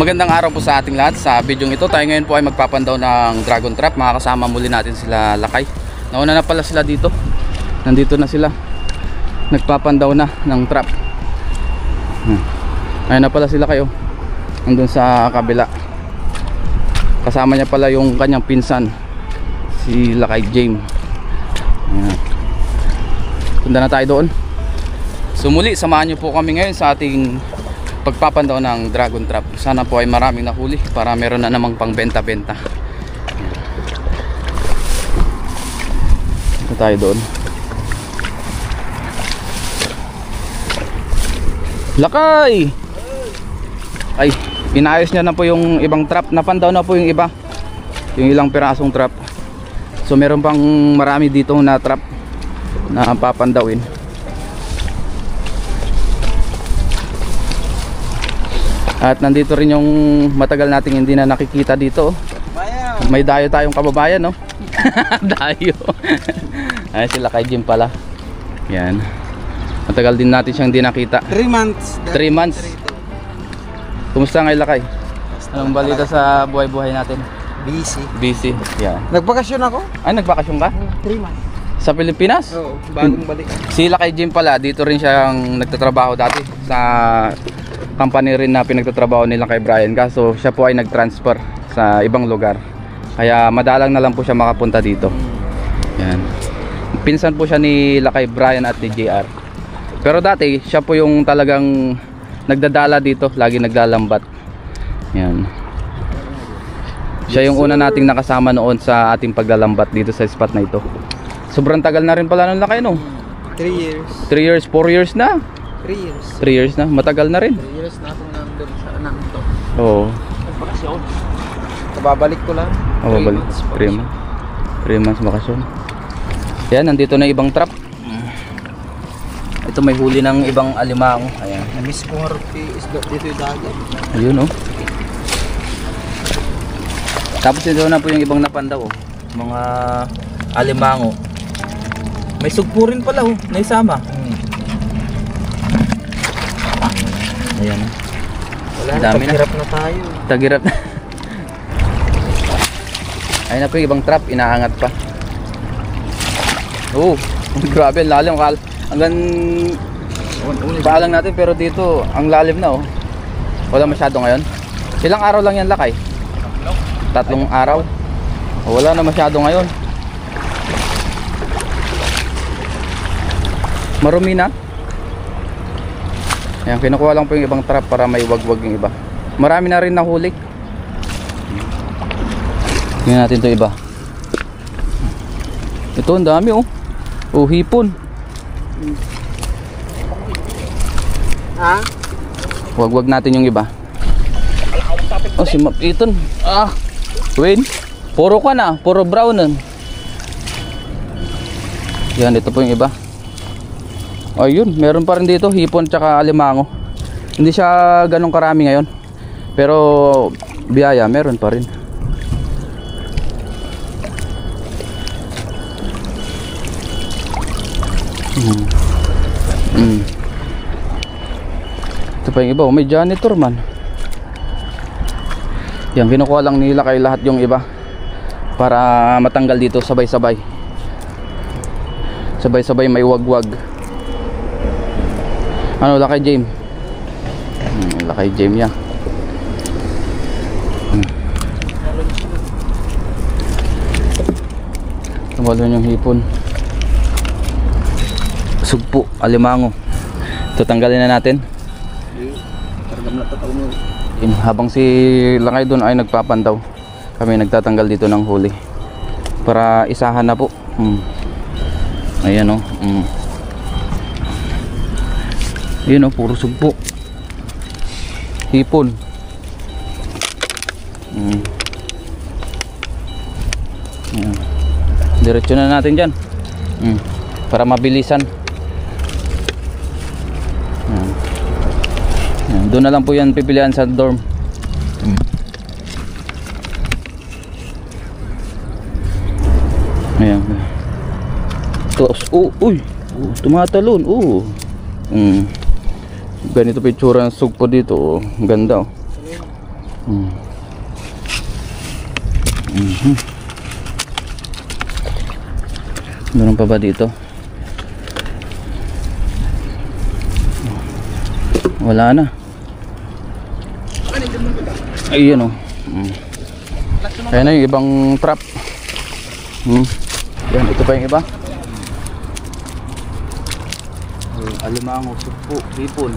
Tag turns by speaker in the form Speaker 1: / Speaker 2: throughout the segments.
Speaker 1: Magandang araw po sa ating lahat. Sa video ito tayo ngayon po ay magpapandaw ng dragon trap. Makakasama muli natin sila Lakay. Nauna na pala sila dito. Nandito na sila. Nagpapandaw na ng trap. Ayun na pala sila kayo. Andun sa kabila. Kasama niya pala yung kanyang pinsan, si Lakay James. Ayan. Punta na tayo doon. So muli, samahan niyo po kami ngayon sa ating pagpapandaw ng dragon trap. Sana po ay maraming nahuli para meron na namang pang benta-benta. Ito tayo doon. Lakay! Ay, inayos niya na po yung ibang trap. Napandaw na po yung iba. Yung ilang pirasong trap. So meron pang marami dito na trap na papandawin. At nandito rin yung matagal nating hindi na nakikita dito. May dayo tayong kababayan, no? Dayo. Ay, sila kay Jim pala. Yan. Matagal din natin siyang hindi nakita.
Speaker 2: 3 months.
Speaker 1: 3 months. Kumusta ngayon, Lakay? Anong balita sa buhay-buhay natin?
Speaker 2: Busy.
Speaker 1: Busy. Yan.
Speaker 2: Nagbakasyon ako.
Speaker 1: Ay, nagbakasyon ka?
Speaker 2: 3 months.
Speaker 1: Sa Pilipinas?
Speaker 2: Oo, bagong balik.
Speaker 1: Si Lakay Jim pala, dito rin siyang nagtatrabaho dati sa company rin na pinagtatrabaho nila kay Brian, kaso siya po ay nag-transfer sa ibang lugar, kaya madalang na lang po siya makapunta dito. Yan. Pinsan po siya ni Lakay Brian at ni JR, pero dati siya po yung talagang nagdadala dito, lagi naglalambat. Yan. Siya yung una nating nakasama noon sa ating paglalambat dito sa spot na ito. Sobrang tagal na rin pala nung Lakay, no?
Speaker 2: 3 years.
Speaker 1: 3 years, 4 years na.
Speaker 2: 3 years.
Speaker 1: 3 years na, matagal na rin.
Speaker 2: 3 years na akong nandun sa Ananto.
Speaker 1: Oo.
Speaker 2: Nagbakasyon. Kababalik ko lang.
Speaker 1: Oh, 3 months. 3 months bakasyon. Ayan, nandito na ibang trap. Ito may huli ng ibang alimango. Ayan.
Speaker 2: Namiss ko nga isda dito yung dagat.
Speaker 1: Ayun, oh. Tapos ito na po yung ibang napandaw, oh. Mga alimango. May sugpo rin pala, oh. Naisama. Ayan.
Speaker 2: Wala na,
Speaker 1: Dami na.
Speaker 2: taghirap na tayo.
Speaker 1: Tagirap na. Ayun na po yung ibang trap, inaangat pa. Oh, grabe, lalim. Hanggang paalang natin, pero dito ang lalim na, oh. Wala masyado ngayon. Ilang araw lang yan, Lakay? 3 araw. Oh, wala na masyado ngayon. Marumi na. Ayan, kinukuha lang po yung ibang trap para may wagwag yung iba. Marami na rin nahuli. Tingnan natin ito iba. Ito ang dami, oh. Oh, hipon.
Speaker 2: Ha?
Speaker 1: Wagwag natin yung iba. Oh, si Mapiton. Ah, Wayne. Puro ka na, puro brown nun. Yan, ito po yung iba. Ayun, meron pa rin dito hipon tsaka alimango. Hindi siya ganun karami ngayon, pero biyaya meron pa rin. Ito pa yung iba, oh, may janitor man. Yan, kinukuha lang nila kay lahat yung iba para matanggal dito sabay-sabay. Sabay-sabay may wagwag. Ano, Lakay James? Lakay James yan. Tumalon yung hipon. Sugpo, alimango. Ito, tanggalin na natin. Habang si Lakay doon ay nagpapandaw, kami nagtatanggal dito ng huli para isahan na po. Ayan, oh. Yun, oh, puro sugpo, hipon. Diretso na natin dyan, para mabilisan. Doon na lang po yan pipilian sa dorm. Ayan. Uy, tumatalon. Ganito pa yung tsura ng sugpo dito, oh. Ganda, oh. Meron pa ba dito? Wala na. Ayun oh. Kaya na yung ibang trap. Yan, ito pa yung iba. Alimango, sugpo, hipon.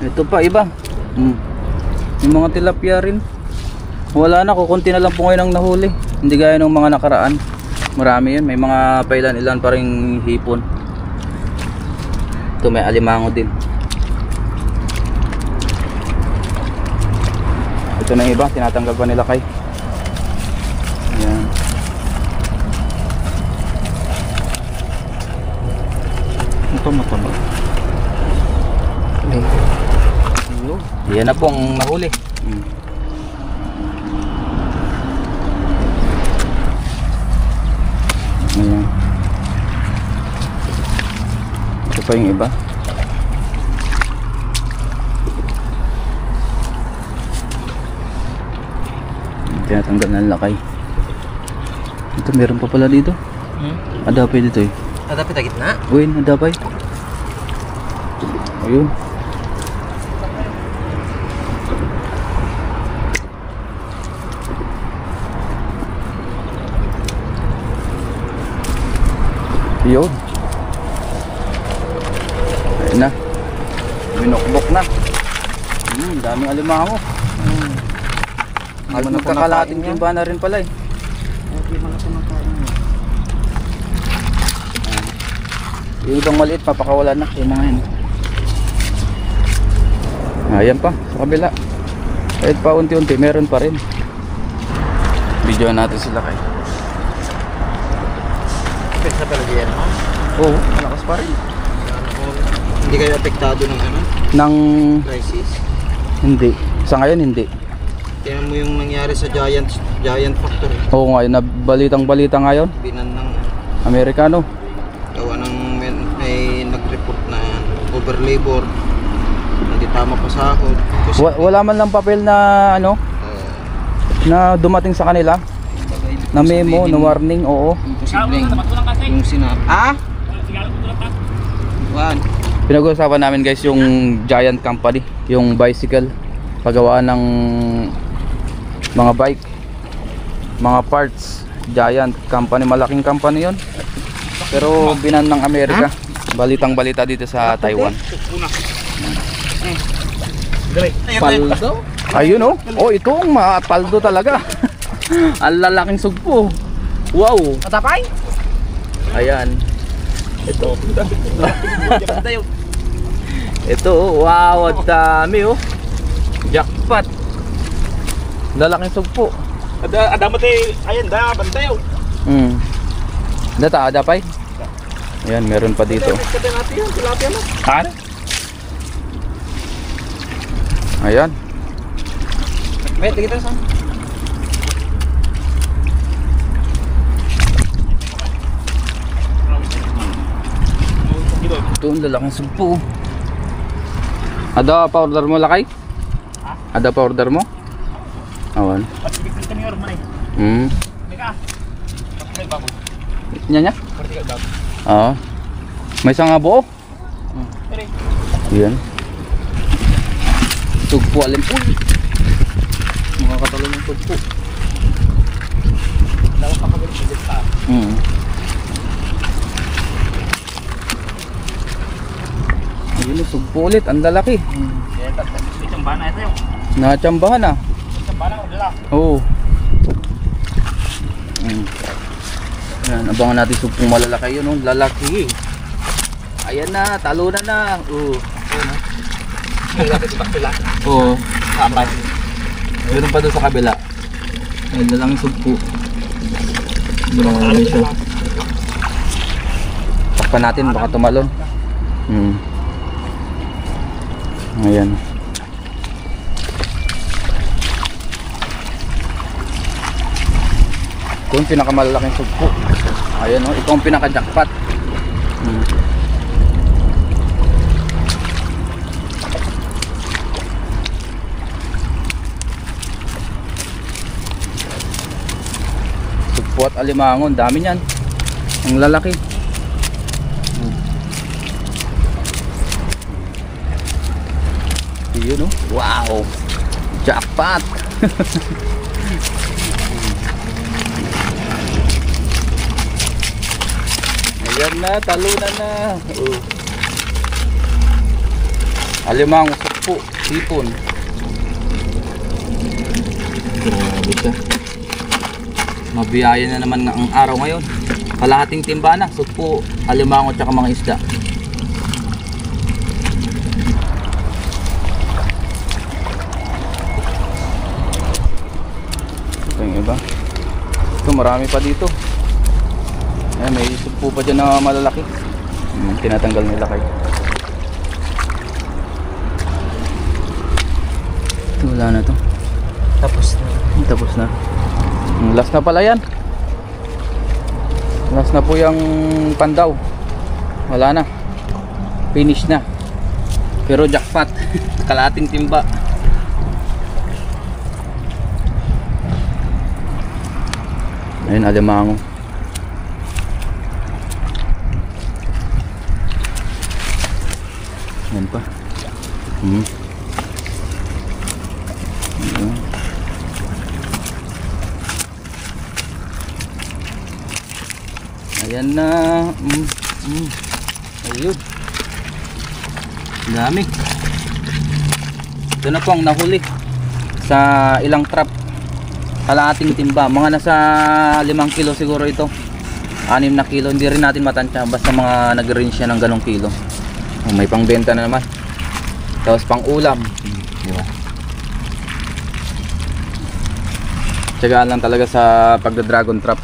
Speaker 1: Ito pa iba. Yung mga tilapia rin. Wala na, kukunti na lang po ngayon ang nahuli. Hindi gaya ng mga nakaraan. Marami yun, may mga pailan-ilan pa ring hipon. Ito may alimango din. Ito na iba, tinatanggal pa nila kay. Ayan. Ito mataba. Yan na po ang nahuli. Ayan. Ito pa yung iba. Tinatanggal na lakay. Ito meron pa pala dito. Adapay dito eh.
Speaker 2: Adapay ta gitna?
Speaker 1: Uy, adapay. Ayun. Yun. Ayun na. Binokbok na. Daming alimango. Magkakalating timba na rin pala eh. Yung ibang maliit papakawala na yung mga yan. Ayan pa sa kabila. Kahit pa unti-unti meron pa rin. Video natin sila kay.
Speaker 2: Sa palagyan mo?
Speaker 1: Oo, malakas pa rin.
Speaker 2: Hindi kayo apektado ng ano?
Speaker 1: Nang
Speaker 2: Crisis?
Speaker 1: hindi. Sa ngayon hindi.
Speaker 2: Tingnan mo yung nangyari sa Giant Factory.
Speaker 1: Oo nga, balitang-balita ngayon.
Speaker 2: Binan ng
Speaker 1: Amerikano.
Speaker 2: gawa ng may nag-report na over-labor. Hindi tama pa sahod.
Speaker 1: Wala man lang papel na ano na dumating sa kanila. Na memo, na warning, oo.
Speaker 2: Imposibleng yung sinabi. Juan.
Speaker 1: Pinag-uusapan namin guys yung Giant Company, yung bicycle, paggawa ng mga bike, mga parts. Giant Company, malaking company yon. Pero binan ng Amerika. Balitang balita dito sa Taiwan. Paldo? Ayun oh. Oh, ito ang paldo talaga. Ang lalaking sugpo. Wow.
Speaker 2: Atapay?
Speaker 1: Ayan. Ito. Ito oh. Wow, ang dami oh. Jackpot. Lalaking sugpo.
Speaker 2: Ada mo tayo, ayan da, bantayo.
Speaker 1: Data, ada pa eh. Ayan, meron pa dito.
Speaker 2: Kaya natin yung tilapia mo.
Speaker 1: Ano? Ayan.
Speaker 2: Wait, kita saan?
Speaker 1: Ito ang lalaking sugpo. Ada pa order mo lakay? Ada pa order mo? Awan. Nya? Oo. May isang nga buo? Yan. Sugpo alim. Uy! Mga katalon ng sugpo.
Speaker 2: Dapat kapag-ulit pa.
Speaker 1: Ayun, sugpo ulit. Ang lalaki.
Speaker 2: Itsambahan na ito yung.
Speaker 1: Natsambahan ah.
Speaker 2: Itsambahan na dala.
Speaker 1: Oo. Yan, abangan natin sugpong malalaki yun, oh. Lalaki. Ayan na, talunan na. Oo. Oo.
Speaker 2: Kapag.
Speaker 1: Meron pa doon sa kabila. Ayun na lang yung sugpo. Grabe siya. Takpan natin, baka tumalon. Ayan. Ito yung pinakamalalaking sugpo. Ayan o, ito ang pinaka-jackpot. Sugpo at alimangon, dami niyan. Ang lalaki. Yun, no? Wow! Jackpot! Ayan na, talunan na. Alimang sugpo, sipon. Grabe siya. Mabiyaya na naman ang araw ngayon. Kalahating timba na, sugpo, alimango at saka mga isda. Ito yung iba. Ito, marami pa dito. Ayan, may sugpo pa dyan na malalaki. Tinatanggal nila kayo. Ito, wala na to.
Speaker 2: Tapos na.
Speaker 1: Tapos na. Last na pala yan. Last na po yung pandaw. Wala na. Finish na. Pero jackpot. Kalating timba. Ayun, alimango. Ayan pa. Ayan na. Ayun. Dami. Ito na po ang nahuli sa ilang trap. Kalahating timba. Mga nasa 5 kilo siguro ito. 6 na kilo. Hindi rin natin matansya. Basta mga nag-range siya ng ganong kilo. May pangbenta na naman. Tapos pang ulam. Diba? Tiyagaan lang talaga sa pagda-dragon trap.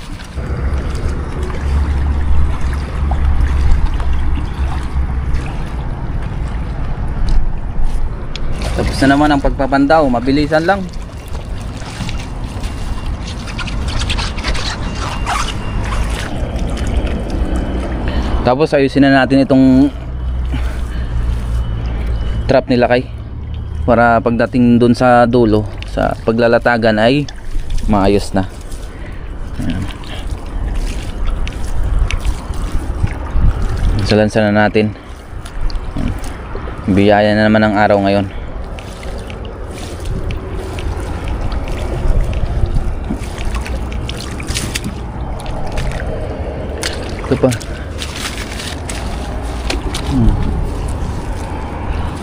Speaker 1: Tapos na naman ang pagpapandaw. Mabilisan lang. Tapos ayusin na natin itong trap nila kay para pagdating dun sa dulo sa paglalatagan ay maayos na. Ayan. Salansan na natin. Ayan. Biyaya na naman ang araw ngayon. Ito pa.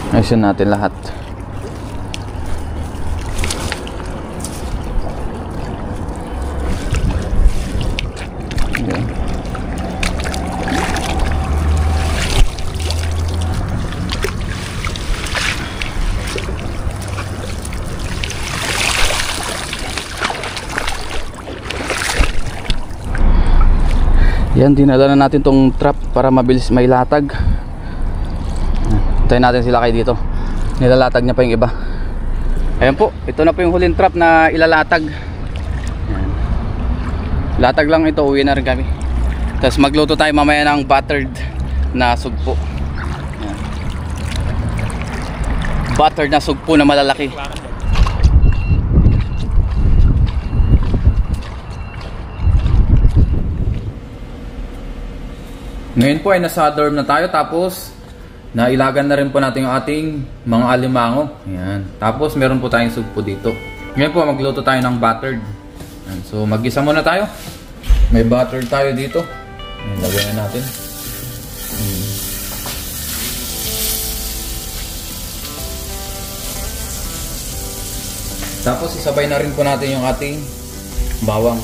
Speaker 1: Ayusin natin lahat. Ayan. Yan, dinala na natin tong trap para mabilis may latag. Tayo natin sila kayo dito. Nilalatag niya pa yung iba. Ayan po, ito na po yung huling trap na ilalatag. Ayan. Latag lang ito, uwi na rin kami. Tapos magluto tayo mamaya ng buttered na sugpo. Ayan. Buttered na sugpo na malalaki. Ngayon po ay nasa dorm na tayo, tapos nailagan na rin po natin yung ating mga alimango. Ayan. Tapos meron po tayong sugpo dito. Ngayon po magluto tayo ng buttered. Ayan. So mag-isa muna tayo. May buttered tayo dito. Ayan, lagyan na natin. Tapos isabay na rin po natin yung ating bawang.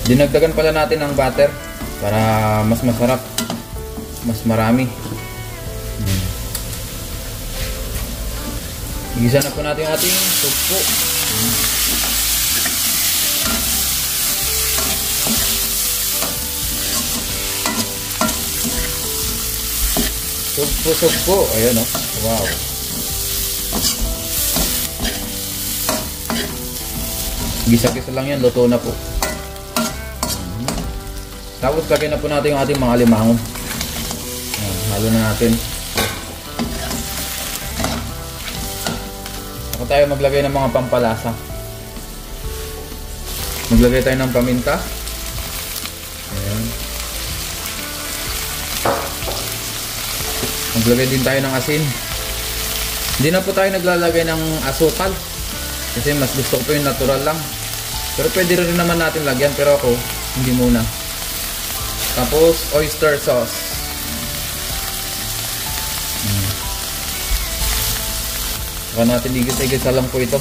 Speaker 1: Dinagdagan pala natin ng butter para mas masarap, mas marami. Igisa na po natin yung ating sugpo. Sugpo. Ayan, oh. Wow. Gisa-gisa lang yan, luto na po. Tapos lagyan na po natin yung ating mga alimango. Ayan. Halo na natin. Ako tayo maglagay ng mga pampalasa. Maglagay tayo ng paminta. Ayan. Maglagay din tayo ng asin. Hindi na po tayo naglalagay ng asukal. Kasi mas gusto ko po yung natural lang. Pero pwede rin naman natin lagyan. Pero ako, hindi muna. Tapos, oyster sauce. Saka natin igit-igit lang po ito.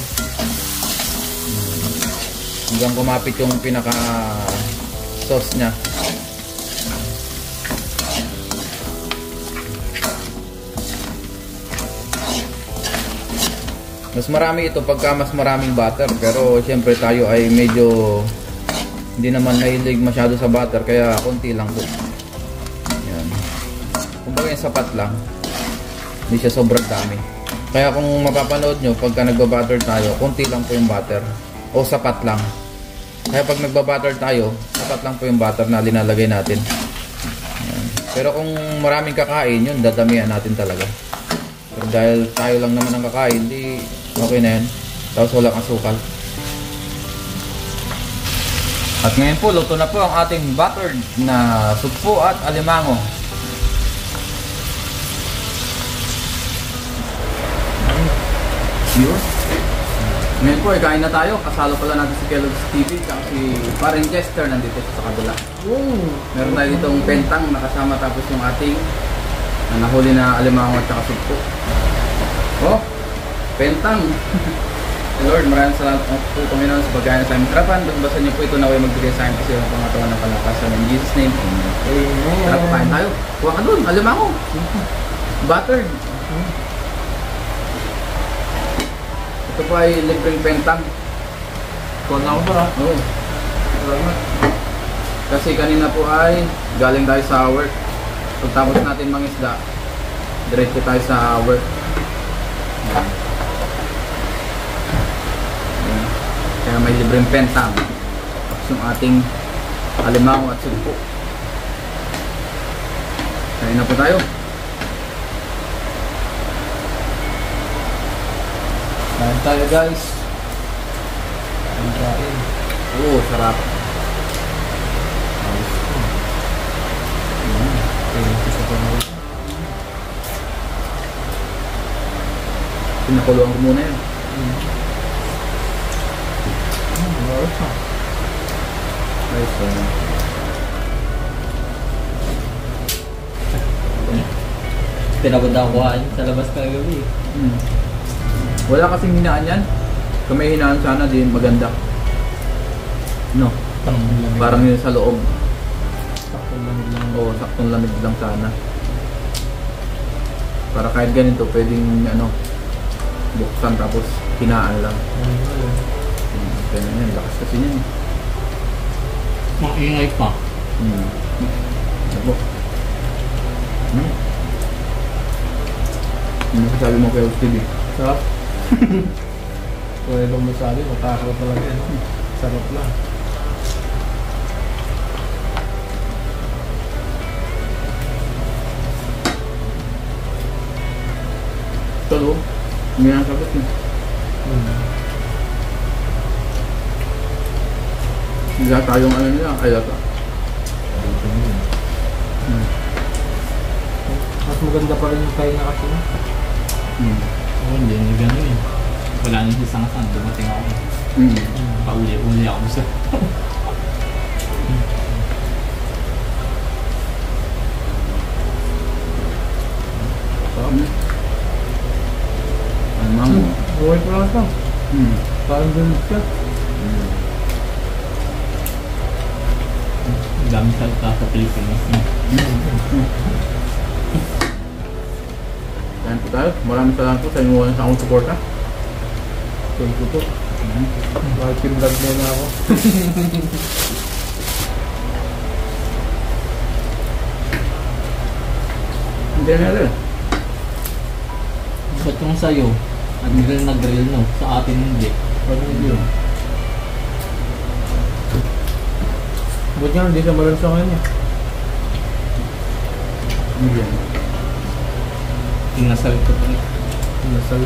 Speaker 1: Hanggang kumapit yung pinaka sauce nya. Mas marami ito pagka mas maraming butter, pero syempre tayo ay medyo hindi naman nahilig masyado sa butter, kaya konti lang po. Yan. Kumbaga yung sapat lang, hindi siya sobrang dami. Kaya kung mapapanood nyo, pagka nagbabutter tayo, konti lang po yung butter o sapat lang. Kaya pag nagbabutter tayo, sapat lang po yung butter na linalagay natin. Yan. Pero kung maraming kakain, yun dadamihan natin talaga. Pero dahil tayo lang naman ang kakain, di okay na yan. Tapos walang asukal. At ngayon po, luto na po ang ating buttered na sugpo at alimango. Yun. Ngayon po, kain na tayo. Kasalo pala natin si Kellogg's TV at si Parang Jester nandito sa kabila. Meron tayo ditong pentang nakasama, tapos yung ating nahuli na alimango at saka sugpo. Oh, pentang. Lord, maraming salamat po Panginoon sa pagkain sa aming harapan. Basta niyo po ito naway magbigay sa amin kasi yung pangatawan ng kalakasan. In Jesus' name, amen. Tara, kain tayo. Kuha ka dun, alimango. Buttered. Ito po ay libreng pentang.
Speaker 2: Kuha na ako ba?
Speaker 1: Oo. Salamat. Kasi kanina po ay galing tayo sa work. Pagtapos natin mangisda, diretso tayo sa work. Ayan. Kaya may libreng pentang. Tapos yung ating alimango at sugpo. Kain na po tayo.
Speaker 2: Kain tayo guys. Kain.
Speaker 1: Oo, sarap. Pinakuluan ko muna yan. Nice.
Speaker 3: Pinagod ako kuhaan sa labas kagabi.
Speaker 1: Wala kasing hinaan yan. Kung may hinaan sana din maganda. No? Parang yun sa loob.
Speaker 3: Saktong lamig lang.
Speaker 1: Oo, saktong lamig lang sana. Para kahit ganito pwedeng buksan tapos hinaan lang. Kaya yan, lakas kasi yan.
Speaker 3: Maingay pa.
Speaker 1: Ako. Ano sasabi mo kay Steve?
Speaker 2: Sarap. Wala lang masabi, matakarap talaga yan. Sarap lang.
Speaker 1: Ito, hindi na sagot yun. Hindi tayong nila, ay lata.
Speaker 2: Mas maganda pa rin yung kain na kasi.
Speaker 3: Oo, hindi na gano'n eh. Wala nang isang asan, dumating ako. Pauli-uli ako sa...
Speaker 1: Mango.
Speaker 2: Buhay ko lang ito. Parang ganun ka.
Speaker 3: Dami salita sa Pilipinas.
Speaker 1: Kain po tayo. Maraming salamat po sa inyo sa akong suporta.
Speaker 2: Thank you po. Bakit pinvlog mo na ako?
Speaker 1: Hindi na rin.
Speaker 3: Ba't yung sa'yo? Nag-grill na grill no? Sa atin hindi.
Speaker 2: Parang hindi yun. Buti nga, hindi siya malansa ngayon eh.
Speaker 1: Hindi yan.
Speaker 3: Inasal ko pa rin.
Speaker 4: Nasal.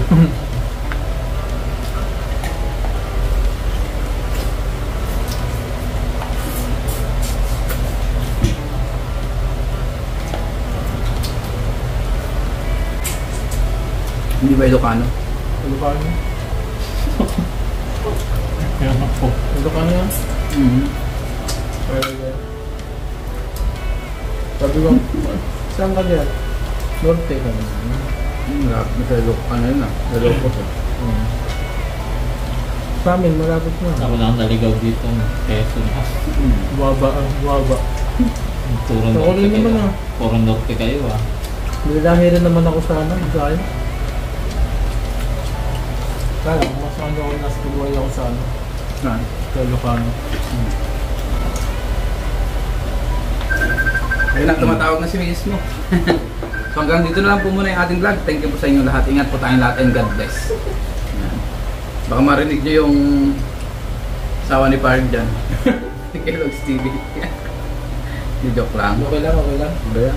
Speaker 1: Hindi ba Ilocano?
Speaker 4: Ilocano?
Speaker 3: Kaya ako.
Speaker 4: Ilocano yan? Sabi ko, saan ka dyan? Norte ka naman.
Speaker 1: Malapit na sa Ilocano yun ah. Ilocos eh.
Speaker 4: Sa amin, malapit na.
Speaker 3: Ako lang naligaw dito. Quezon.
Speaker 4: Buwaba, buwaba.
Speaker 3: Puro
Speaker 4: Ako
Speaker 3: norte
Speaker 4: rin naman
Speaker 3: kayo.
Speaker 4: ah.
Speaker 3: Puro norte kayo ah.
Speaker 4: Nilahi rin naman ako sana, Israel. Kala, mas ano ako, nasa buhay ako sa ano,
Speaker 1: Saan?
Speaker 4: sa Ilocano.
Speaker 1: Ayun na, tumatawag na si Miss mo. So hanggang dito na lang po muna yung ating vlog. Thank you po sa inyo lahat. Ingat po tayong lahat and God bless. Yan. Baka marinig nyo yung sawa ni Park dyan. Kellogg's TV. Di joke lang.
Speaker 4: Okay lang, okay lang.
Speaker 1: Ba yan?